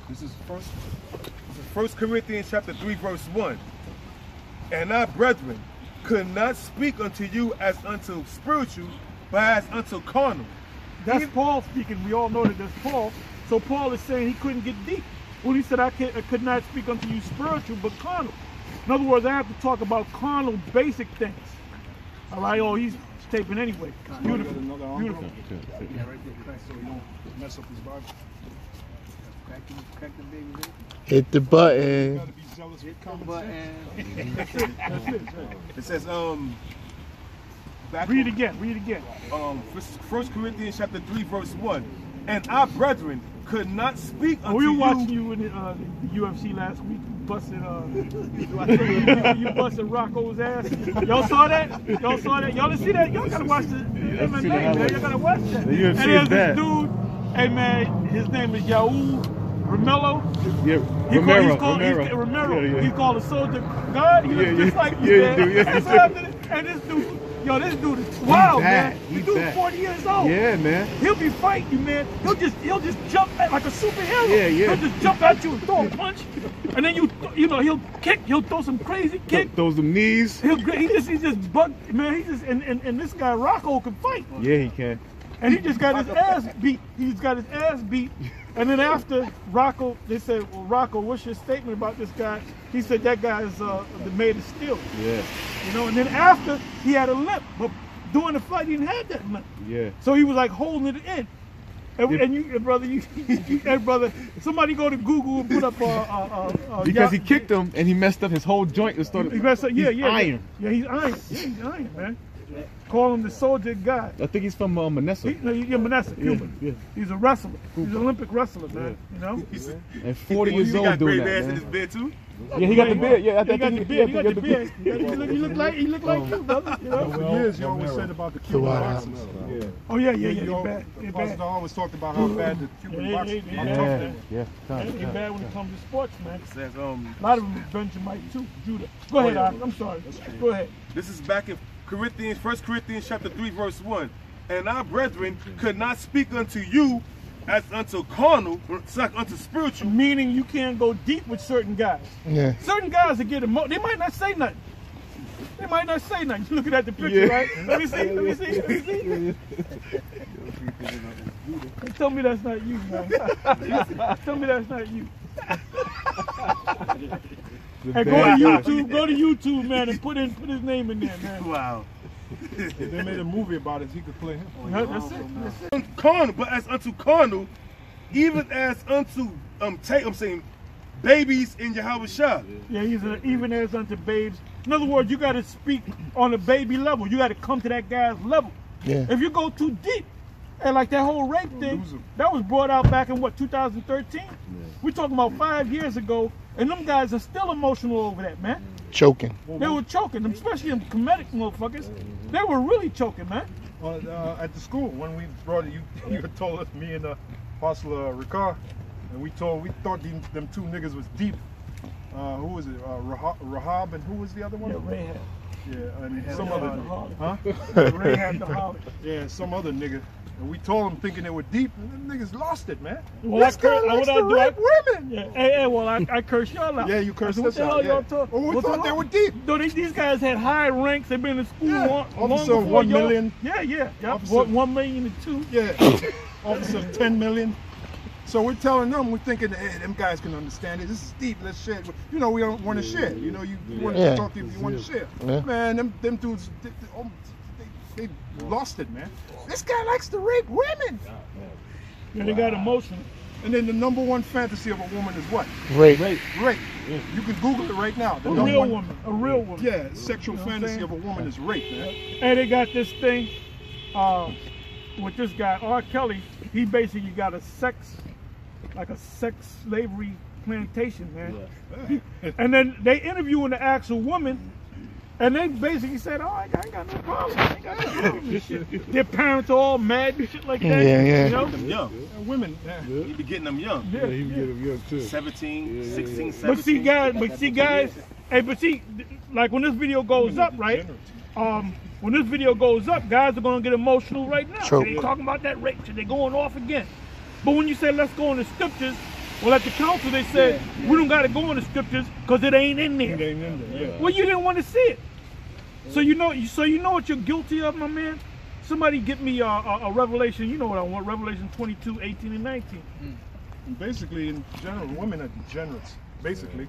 This is First Corinthians chapter 3, verse 1. And our brethren could not speak unto you as unto spiritual, but as unto carnal. That's Paul speaking. We all know that that's Paul. So Paul is saying he couldn't get deep. When he said, I could not speak unto you spiritual, but carnal. In other words, I have to talk about carnal basic things. All right, oh, he's taping anyway. Beautiful. Beautiful. Yeah, right there, so you don't mess up his body. Crack the baby. Hit the button. You gotta be jealous with common sense. That's it. It says, Read again, read again. 1 Corinthians chapter 3, verse 1. And our brethren could not speak unto We were you. watching you in the UFC last week. You busted Rocco's ass. Y'all saw that? Y'all saw that? Y'all didn't see that? Y'all gotta watch the MMA, man. Y'all gotta watch that. The UFC and there's is bad. this dude, hey man, his name is Yaul Romero. Yeah, Romero. Yeah. He's called a soldier god. He looks just like you, man. And this dude, yo, this dude is wild, man. This dude's 40 years old. Yeah, man. He'll be fighting you, man. He'll just jump at like a superhero. Yeah. He'll just jump at you and throw a punch, and then you know he'll kick. He'll throw some crazy kick. Throw some knees. He just bugged, man. He just and this guy Rocco can fight. Yeah, he can. And he just got his ass beat. He's got his ass beat. And then after Rocco, they said, well, Rocco, what's your statement about this guy? He said that guy is made of steel. Yeah. You know, and then after he had a limp, but during the fight he didn't have that limp. Yeah. So he was like holding it in. And brother, somebody go to Google and put up because he kicked him and he messed up his whole joint and started. He messed up, he's iron. Yeah, he's iron. Yeah, he's iron, man. Call him the soldier god. I think he's from Manessa. Manessa, Cuban. Yeah. He's a wrestler. He's an Olympic wrestler, man. You know? And 40 years old doing that, in his bed too? Yeah, he got the beard. Yeah, he got the beard. He got the beard. He look like you, brother. You know? For years, you always said about the Cuban boxers. Oh yeah. The president always talked about how bad the Cuban boxers are. They're bad when it comes to sports, man. It says, a lot of them are Benjamite too, Judah. Go ahead, I'm sorry. Go ahead. This is back in 1 Corinthians chapter 3, verse 1. And our brethren could not speak unto you as unto carnal, like unto spiritual. Meaning you can't go deep with certain guys. Yeah. Certain guys that get they might not say nothing. They might not say nothing. You're looking at the picture, right? Let me see. Tell me that's not you, man. Tell me that's not you. Hey, go to YouTube, man, and put his name in there, man. Wow. If they made a movie about it, he could play him. That's it. Carnal, but as unto carnal, even as unto I'm saying babies in Yahweh Shah. Yeah, even as unto babes. In other words, you got to speak on a baby level. You got to come to that guy's level. Yeah. If you go too deep, and like that whole rape thing, that was brought out back in what, 2013? Yeah. We're talking about 5 years ago, and them guys are still emotional over that, man. Choking. They were choking, especially them comedic motherfuckers. They were really choking, man. Well, at the school, when we brought it, you told us, me and Apostle Ricard, and we thought them two niggas was deep. Who was it? Rahab, and who was the other one? Yeah, Rahab. Yeah, and some other, huh? Rahab the harlot. Yeah, some other nigga. And we told them thinking they were deep, and them niggas lost it, man. Well, this guy likes to rape women. Yeah. Hey, well, I cursed y'all out. Yeah, you cursed us out. What the hell y'all talking? Well, we thought they were deep. No, these guys had high ranks. They've been in school long Officer before 1 million. Yeah. Officer 1 million and 2. Yeah. Officer 10 million. So we're telling them, we're thinking, hey, them guys can understand it. This is deep. Let's share it. You know, we don't want to share. You know, you want to talk to people, you want to share. Yeah. Man, them dudes, they lost it, man. This guy likes to rape women. Yeah, they got emotional. And then the #1 fantasy of a woman is what? Rape. Rape. Yeah. You can Google it right now. A real woman. Yeah, sexual fantasy of a woman is rape, man. And they got this thing with this guy, R. Kelly. He basically got a sex slavery plantation, man. Yeah. And then they interviewing the actual woman, and they basically said, "Oh, I ain't got no problem. I ain't got no problem with shit." Their parents are all mad and shit like that. Yeah. You know? Them young. Women. You be getting them young. Yeah, he be getting them young too. 17, 16, 17. But see, guys. Hey, like when this video goes up, right? When this video goes up, guys are gonna get emotional right now. They're talking about that rape shit. They're going off again. But when you say let's go in the scriptures Well, at the council they said we don't got to go in the scriptures because it ain't in there. It ain't in there, yeah. Well, you didn't want to see it. So you know what you're guilty of, my man. Somebody get me a Revelation. You know what I want? Revelation 22, 18, and 19. And basically, in general, women are degenerates. Basically,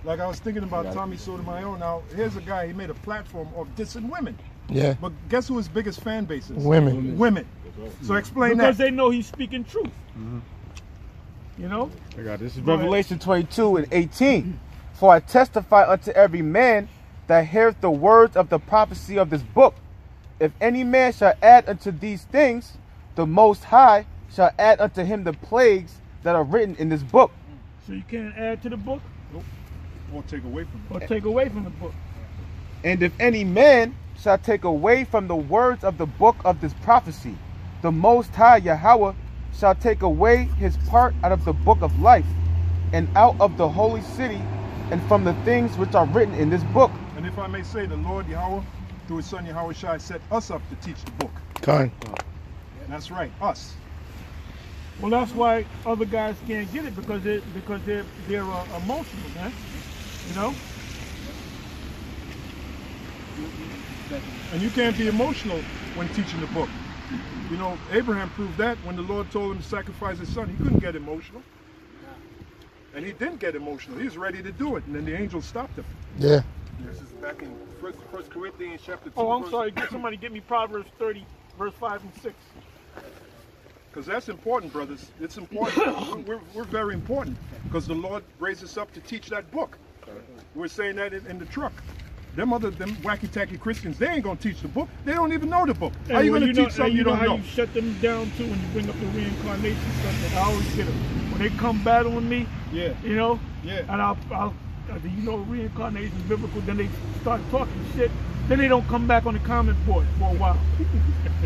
like I was thinking about Tommy Sotomayor. Now, here's a guy. He made a platform of dissing women. Yeah. But guess who his biggest fan base is? Women. Women. So explain Because that. they know he's speaking truth. You know? I got this. Go ahead. Revelation 22 and 18. For I testify unto every man that heareth the words of the prophecy of this book. If any man shall add unto these things, the Most High shall add unto him the plagues that are written in this book. So you can't add to the book Or take away from or it. take away from the book. And if any man shall take away from the words of the book of this prophecy, the Most High Yahweh shall take away his part out of the book of life, and out of the holy city, and from the things which are written in this book. And if I may say, the Lord Yahweh, through his son Yahweh Shai, set us up to teach the book. Con. That's right, us. Well, that's why other guys can't get it because they're emotional, man. You know? And you can't be emotional when teaching the book. You know, Abraham proved that when the Lord told him to sacrifice his son. He couldn't get emotional. And he didn't get emotional. He was ready to do it. And then the angel stopped him. Yeah. This is back in 1 Corinthians chapter 2. Oh, I'm sorry. Somebody get me Proverbs 30, verse 5 and 6. Because that's important, brothers. It's important. we're very important. Because the Lord raised us up to teach that book. We're saying that in the truck. Them wacky-tacky Christians, they ain't going to teach the book. They don't even know the book. How are you going to teach something you don't know? How you shut them down, too, when you bring up the reincarnation stuff? I always get them. When they come battling me, Yeah. you know, Yeah. and I'll you know, reincarnation is biblical, then they start talking shit. Then they don't come back on the comment board for a while.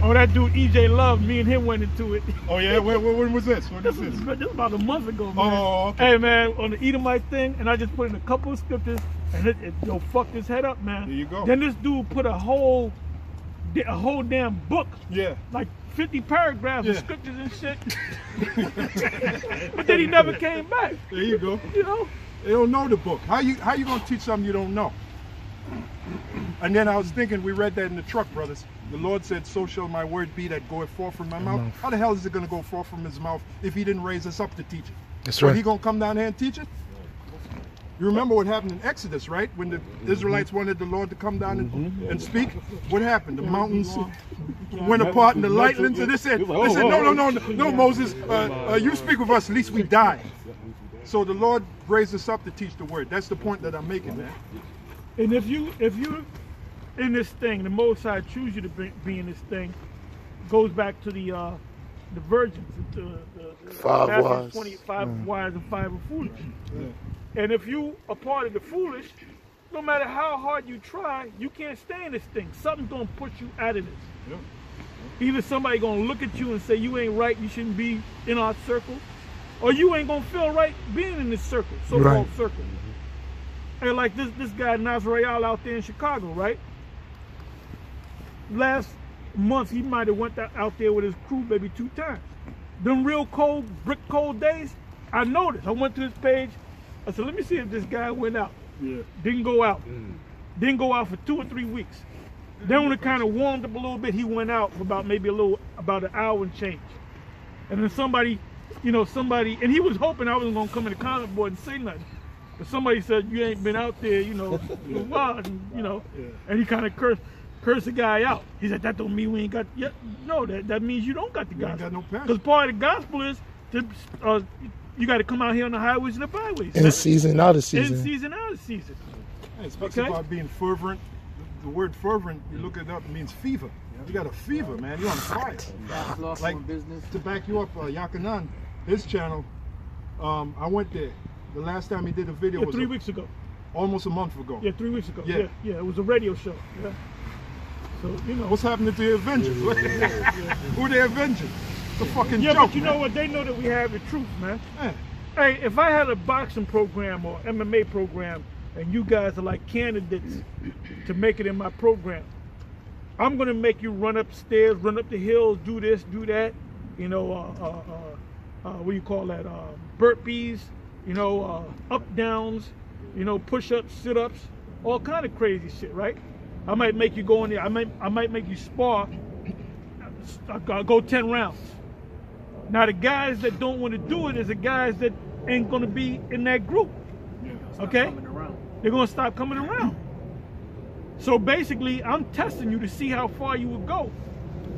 Oh, that dude EJ Love, me and him went into it. Oh, yeah? When was this? When This was this? was about a month ago, man. Oh, okay. Hey, man, on the Edomite thing, and I just put in a couple of scriptures, and it fucked his head up, man. There you go. Then this dude put a whole damn book, Yeah. like 50 paragraphs of Yeah. scriptures and shit. But then he never came back. There you go. You know? They don't know the book. How you going to teach something you don't know? And then I was thinking, we read that in the truck, brothers. The Lord said, so shall my word be that goeth forth from my mouth. How the hell is it going to go forth from his mouth if he didn't raise us up to teach it? That's So right. he going to come down here and teach it? You remember what happened in Exodus, right? When the Israelites wanted the Lord to come down and speak, what happened? The mountains went apart and the lightnings, and they said, no, Moses, you speak with us, at least we die. So the Lord raised us up to teach the word. That's the point that I'm making, man. And if you in this thing, the Most High choose you to be in this thing, goes back to the virgins, the 5 Matthew wise. 25 wise and 5 are foolish. And if you are part of the foolish, no matter how hard you try, you can't stay in this thing. Something's gonna push you out of this. Either somebody gonna look at you and say you ain't right, you shouldn't be in our circle, or you ain't gonna feel right being in this circle, so-called circle. And like this guy Nazrael out there in Chicago, right? Last month he might have went out there with his crew maybe 2 times. Them real cold, brick cold days, I noticed. I went to his page. I said, let me see if this guy went out. Yeah. Didn't go out. Didn't go out for 2 or 3 weeks. Then when it kind of warmed up a little bit, he went out for about an hour and change. And then somebody, and he was hoping I wasn't gonna come in the comment board and say nothing. But somebody said, you ain't been out there, for a while, and he kind of cursed the guy out. He said, that don't mean we ain't got, no, that means you don't got the gospel. Ain't got no passion. Because part of the gospel is, you got to come out here on the highways and the byways. In season, out of season. In season, out of season. It speaks Okay. about being fervent. The word fervent, you look it up, it means fever. You got a fever, man. You're on fire. Like, to back you up, Yakanan, his channel, I went there. The last time he did a video was 3 weeks ago. almost a month ago. Yeah, 3 weeks ago. Yeah. Yeah, it was a radio show. Yeah. So, What's happening to the Avengers? Who are the Avengers? It's a fucking yeah, joke, but you know what? They know that we have the truth, man. Yeah. Hey, if I had a boxing program or MMA program, and you guys are like candidates to make it in my program, I'm gonna make you run upstairs, run up the hills, do this, do that. what do you call that? Burpees, you know, up downs, you know, push-ups, sit-ups, all kind of crazy shit, right? I might make you go in there. I might make you spar. Go 10 rounds. Now the guys that don't want to do it is the guys that ain't gonna be in that group. Okay? They're gonna stop coming around. So basically, I'm testing you to see how far you would go.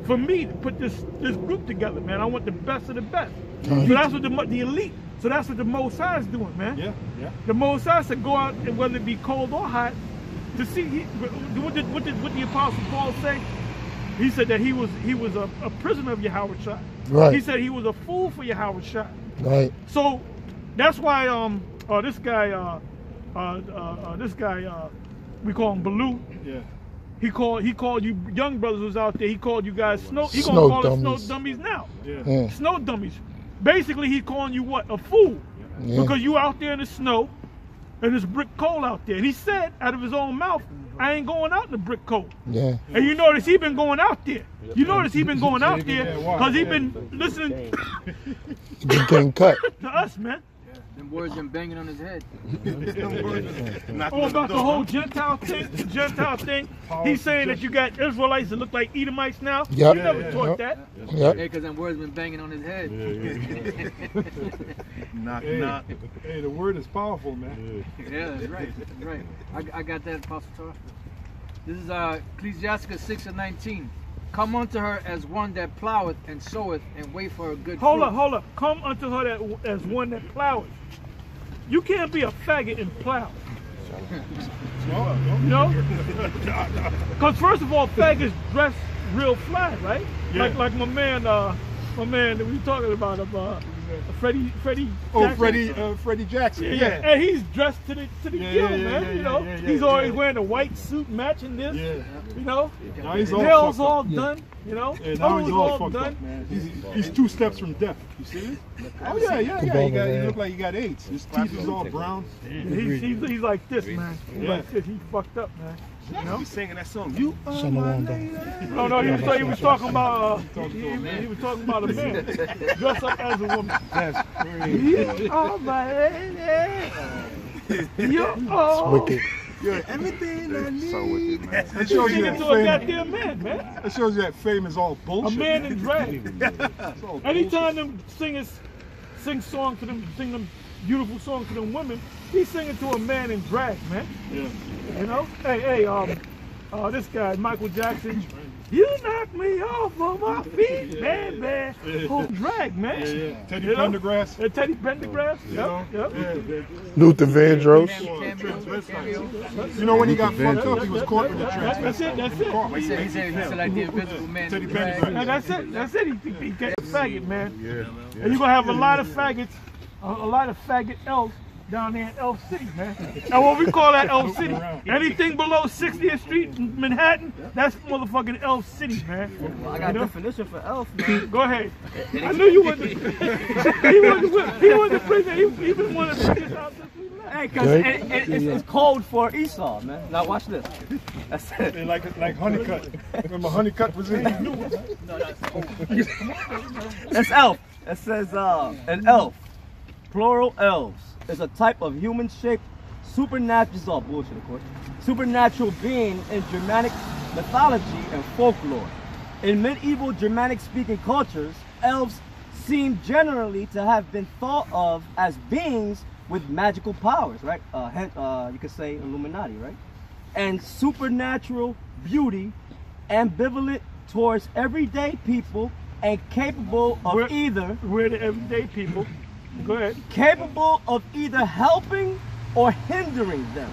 For me to put this group together, man, I want the best of the best. So that's what the elite. So that's what the Most High is doing, man. Yeah, yeah. The Most High said go out, and whether it be cold or hot, to see what did the Apostle Paul say? He said that he was a prisoner of Yahweh Shai. Right. He said he was a fool for Yahweh Shai. Right. So that's why this guy we call him Baloo. Yeah. He called you young brothers who's out there. He called you guys he gonna Snow call us dummies. snow dummies now. Yeah. Snow dummies. Basically, he's calling you what? A fool. Yeah. Because you out there in the snow and there's brick cold out there. And he said out of his own mouth, I ain't going out in the brick cold. Yeah. And you notice he been going out there. You notice he been going out there Yeah, because he been listening You been getting cut. to us, man. Them words been banging on his head. Oh, about the whole Gentile thing. He's saying that you got Israelites that look like Edomites now. Yep. You never taught that. Yep. Hey, because them words been banging on his head. Knock, Hey, knock. hey, the word is powerful, man. Yeah, that's right. That's right. I got that, Apostle Torah. This is Ecclesiastes 6:19. Come unto her as one that ploweth and soweth and wait for a good Hold fruit. up. Come unto her as one that ploweth. You can't be a faggot and plow. You know? Because first of all, faggots dress real fly, right? Yeah. Like my man that we talking about, Freddie Oh, Jackson. Freddie Jackson. Yeah. And he's dressed to the gill, man. You know, he's always wearing a white suit matching this. Yeah. You know, Now he's all nails fucked all up. done. You know, Yeah, now he's all toes fucked up, man. He's 2 steps from death. You see it? Oh yeah. He look like he got AIDS. His teeth is all brown. He's like this, man. He's Yeah. like this. He's fucked up, man. You know? He's singing that song. You are Shalom, my though. lady. No, he was talking about he was talking about a man dressed up as a woman. That's crazy. You are my lady. You It's are. wicked. You're everything I need. So wicked, man. It shows you Singing that to a fame. goddamn man. It shows you that fame is all A bullshit. man in drag. It's all Anytime them singers sing songs to them, sing them beautiful songs to them women, he's singing to a man in drag, man. bullshit. You know? Hey, this guy, Michael Jackson, you knocked me off of my feet, man. Oh, drag, man. Yeah. Teddy You know? Pendergrass. Teddy Pendergrass. Yep. Yeah. Luther Vandross. Cameo. You know when he got fucked up, he was caught with the transvestite. That's it. He said like the invisible man. Teddy in drag. Pendergrass. That's it. He got a faggot, man. And you're gonna have a lot of faggots, a lot of faggot elves down there in Elf City, man. And what we call that Elf City, anything below 60th Street in Manhattan, that's motherfucking Elf City, man. Well, I got a definition for elf, man. Go ahead. I knew you wasn't. He wasn't bringing. He been one of the biggest out since we left. Hey, because it's cold for Esau, man. Now watch this. That's it. They like Honeycutt. Remember Honeycutt was in? That's elf. It says an elf, plural elves, is a type of human-shaped supernatural. This is all bullshit, of course. Supernatural being in Germanic mythology and folklore. In medieval Germanic-speaking cultures, elves seem generally to have been thought of as beings with magical powers, right? Hence, you could say Illuminati, right? And supernatural beauty, ambivalent towards everyday people, and capable of We're the everyday people. Go ahead. capable of either helping or hindering them.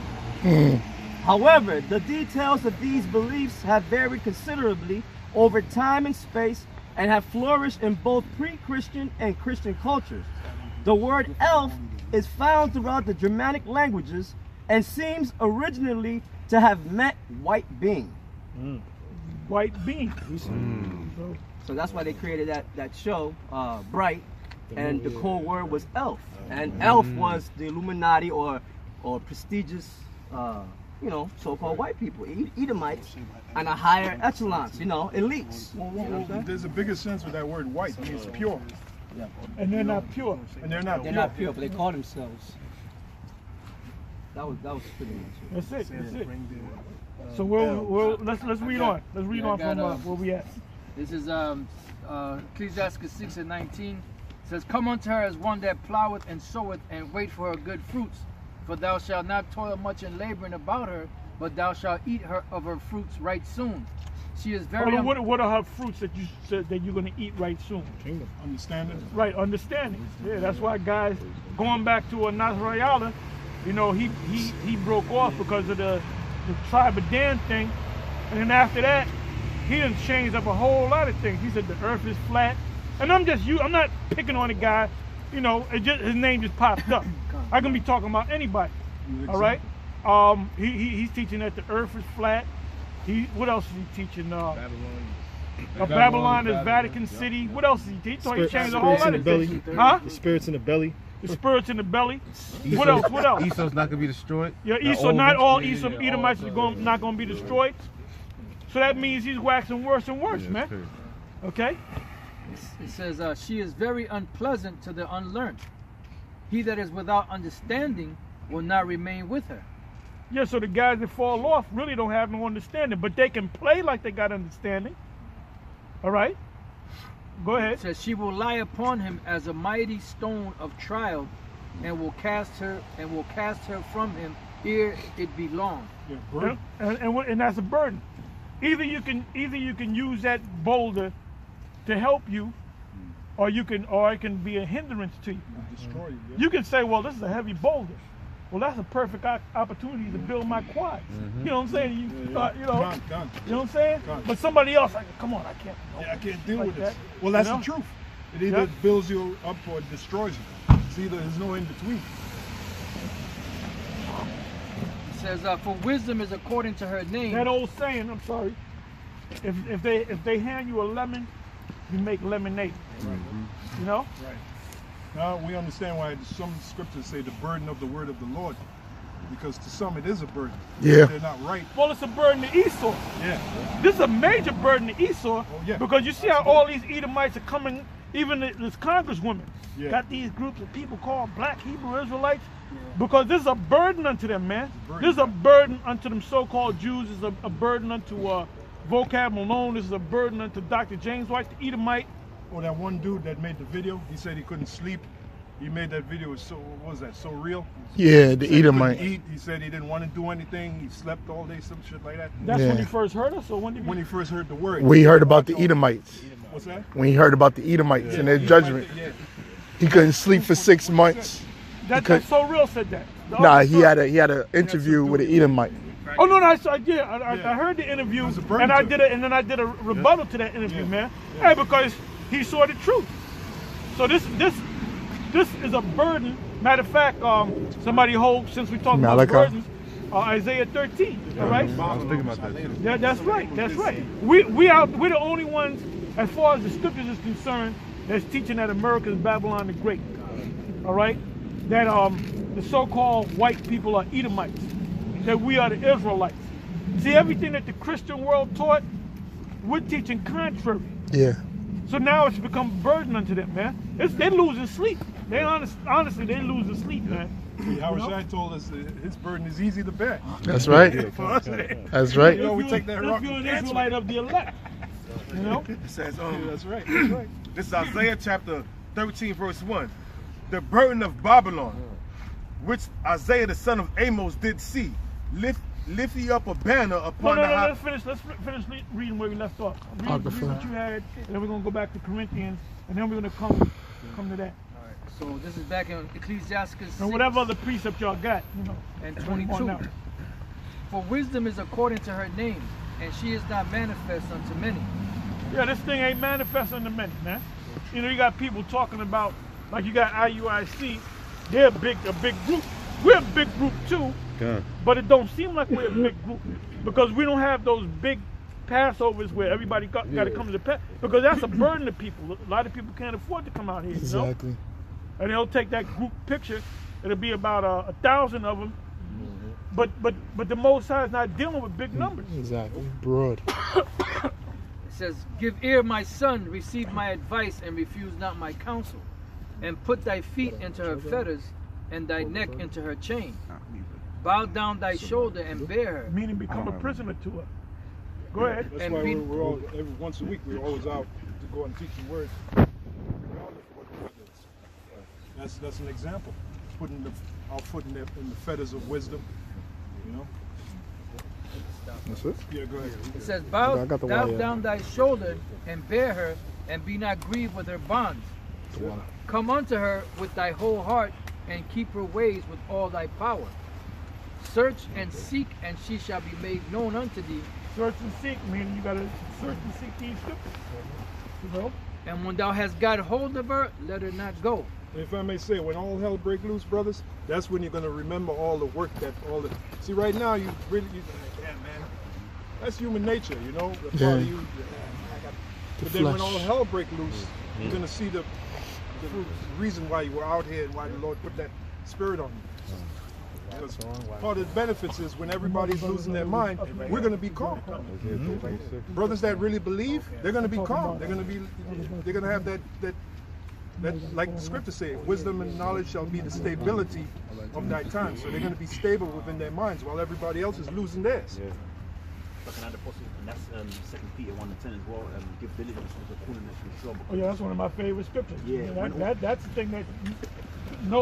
However, the details of these beliefs have varied considerably over time and space and have flourished in both pre-Christian and Christian cultures. The word elf is found throughout the Germanic languages and seems originally to have meant white being. White being. So that's why they created that show, Bright, and the core word was elf. And elf was the Illuminati or prestigious, so-called white people, Edomites, and a higher echelons, elites. There's a bigger sense with that word white. It means pure. Yeah. And they're not pure. And they're not They're not pure, but they call themselves. That was pretty much it. That's it. That's it. So let's read on. Let's read on from where we at. This is Ecclesiastes 6:19. It says, "Come unto her as one that ploweth and soweth, and wait for her good fruits. For thou shalt not toil much in laboring about her, but thou shalt eat her of her fruits right soon. She is very." What are her fruits that you said that you're going to eat right soon? Kingdom. Understanding. Right, understanding. Yeah, that's why guys going back to a Nasrayala, you know, he broke off because of the tribe of Dan thing, and then after that, he done changed up a whole lot of things. He said the earth is flat, and I'm not picking on the guy, you know. His name just popped up. I can be talking about anybody. All right. He's teaching that the earth is flat. What else is he teaching? Babylon is Vatican City. What else is he teaching? He changed a whole lot of things. Huh? The spirits in the belly. The spirits in the belly. What else? What else? Esau's not gonna be destroyed. Yeah, Esau. Not all Edomites is not going to be destroyed. So that means he's waxing worse and worse, man. Okay. It says, "She is very unpleasant to the unlearned. He that is without understanding will not remain with her." Yeah, so the guys that fall off really don't have no understanding, but they can play like they got understanding. All right? Go ahead. It says, "She will lie upon him as a mighty stone of trial, and will cast her from him ere it be long." Yeah, and that's a burden. Either you can use that boulder to help you, or it can be a hindrance to you. Destroy you. Yeah. You can say, well, this is a heavy boulder. Well, that's a perfect opportunity to build my quad. You know what I'm saying? You know what I'm saying? But somebody else, like, come on, I can't. Yeah, I can't deal like with this. that. Well, that's You know? the truth. It either builds you up or it destroys you. There's no in between. It says, "For wisdom is according to her name." That old saying, I'm sorry, if they hand you a lemon, you make lemonade. You know? Right. Now we understand why some scriptures say the burden of the word of the Lord, because to some it is a burden. Yeah. They're not right. Well, it's a burden to Esau. Yeah. This is a major burden to Esau, yeah. because you see how all these Edomites are coming, even this congresswoman, Yeah. got these groups of people called Black Hebrew Israelites, because this is a burden unto them, man. This is a burden unto them so-called Jews. This is a burden unto Vocab Malone. This is a burden unto Dr. James White, the Edomite. Or that one dude that made the video, he said he couldn't sleep. He made that video, what was that, so real? Yeah, the He said he couldn't Edomite. eat. He said he didn't want to do anything. He slept all day, some shit like that. That's Yeah. when he first heard us, or when did When he first heard the word. We heard about the Edomites. What's that? When he heard about the Edomites and their judgment, Yeah. he couldn't sleep for 6 months. That's so real said that. The Nah, other he story- had an interview with an Edomite. Oh no, I heard the interview, and I did and then I did a rebuttal to that interview, man. Hey, because he saw the truth. So this is a burden. Matter of fact, somebody hold, since we talking about Malachi. burdens, Isaiah 13. All right. I was thinking about that too. That's right. That's right. We're the only ones, as far as the scriptures is concerned, that's teaching that America is Babylon the Great. All right. That the so-called white people are Edomites. That we are the Israelites. See, everything that the Christian world taught, we're teaching contrary. Yeah. So now it's become a burden unto them, man. They're losing sleep. They honestly, they're losing sleep, man. Howard Shai told us that his burden is easy to bear. That's right. That's right. You know, we take that rock If you're and an dance with Israelite of the elect, you know. It says, that's right. That's right. this is Isaiah chapter 13, verse 1. The burden of Babylon, which Isaiah the son of Amos did see, lift ye up a banner upon the high. Let's finish reading where we left off. Read what you had, and then we're gonna go back to Corinthians, and then we're gonna come to that. So this is back in Ecclesiastes 6 And whatever other precept y'all got, you know. and come on 22. now. "For wisdom is according to her name, and she is not manifest unto many." Yeah, this thing ain't manifest unto many, man. You know, you got people talking about, like you got IUIC, they're a big group. We're a big group too, but it don't seem like we're a big group because we don't have those big Passovers where everybody got to come to the Pass, because that's a burden to people. A lot of people can't afford to come out here, you know? Exactly. And they'll take that group picture. It'll be about 1,000 of them. But the Most High is not dealing with big numbers. Exactly. Broad. It says, "Give ear, my son, receive my advice, and refuse not my counsel. and put thy feet into her fetters, and thy neck into her chain. Bow down thy shoulder and bear her. Meaning become a prisoner to her. Go ahead. That's And why be- we're all, every once a week, we're always out to go and teach the word, regardless of what the weather is. That's an example. Putting our foot in the fetters of wisdom, you know? That's it. Yeah, go ahead. It says, I bow got the thou wire. down thy shoulder and bear her, and be not grieved with her bonds. Come unto her with thy whole heart, and keep her ways with all thy power. Search and seek, and she shall be made known unto thee. Search and seek, meaning you gotta search and seek these scriptures. You know? And when thou hast got hold of her, let her not go. And if I may say, when all hell break loose, brothers, that's when you're going to remember all the work that all the... See, right now, you really... Yeah, man. That's human nature, you know? The part of you... But then when all hell break loose, you're going to see the reason why you were out here and why the Lord put that spirit on you. Because part of the benefits is when everybody's losing their mind, we're going to be calm. Brothers that really believe, they're going to be calm. They're going to have that, like the scripture says, wisdom and knowledge shall be the stability of thy time. So they're going to be stable within their minds while everybody else is losing theirs. Looking at the apostle, and that's 2 Peter 1:10 as well. Give diligence with the coolness and sure. Oh yeah, that's one of my favorite scriptures. Yeah. That's the thing that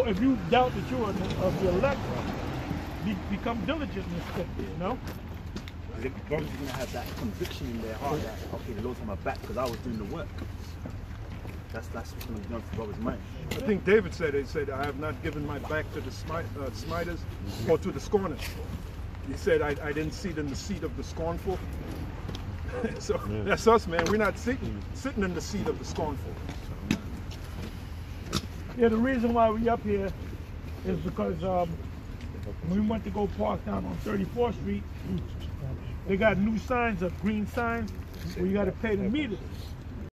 if you doubt that you are of the elect, become diligent in this thing, you know? The brothers are going to have that conviction in their heart that, okay, the Lord's on my back because I was doing the work. That's what's going to be done for brothers' mind. I think David said, I have not given my back to the smiters or to the scorners. He said, I didn't sit in the seat of the scornful. So that's us, man. We're not sitting in the seat of the scornful. Yeah, the reason why we up here is because when we went to go park down on 34th Street, they got new signs up, green signs, where you got to pay the meters.